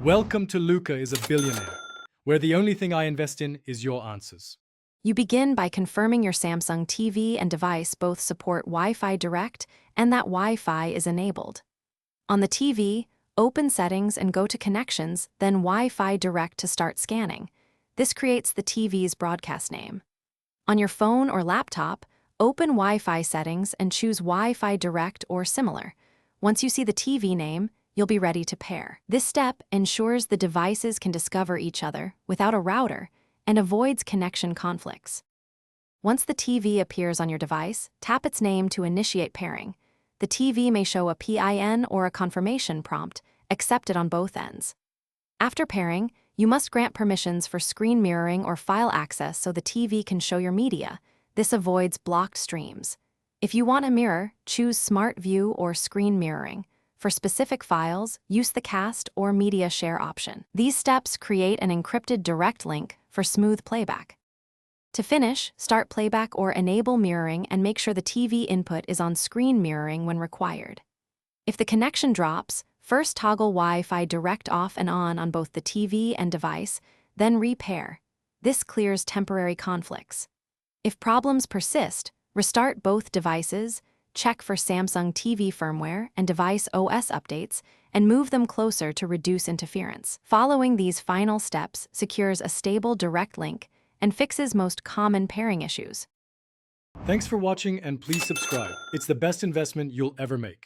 Welcome to Luca is a Billionaire, where the only thing I invest in is your answers. You begin by confirming your Samsung TV and device both support Wi-Fi Direct and that Wi-Fi is enabled. On the TV, open Settings and go to Connections, then Wi-Fi Direct to start scanning. This creates the TV's broadcast name. On your phone or laptop, open Wi-Fi Settings and choose Wi-Fi Direct or similar. Once you see the TV name, you'll be ready to pair. This step ensures the devices can discover each other without a router and avoids connection conflicts. Once the TV appears on your device, tap its name to initiate pairing. The TV may show a PIN or a confirmation prompt, accepted on both ends. After pairing, you must grant permissions for screen mirroring or file access so the TV can show your media. This avoids blocked streams. If you want a mirror, choose Smart View or Screen Mirroring. For specific files, use the Cast or Media Share option. These steps create an encrypted direct link for smooth playback. To finish, start playback or enable mirroring and make sure the TV input is on screen mirroring when required. If the connection drops, first toggle Wi-Fi Direct off and on both the TV and device, then repair. This clears temporary conflicts. If problems persist, restart both devices, check for Samsung TV firmware and device OS updates, and move them closer to reduce interference. Following these final steps secures a stable direct link and fixes most common pairing issues. Thanks for watching and please subscribe. It's the best investment you'll ever make.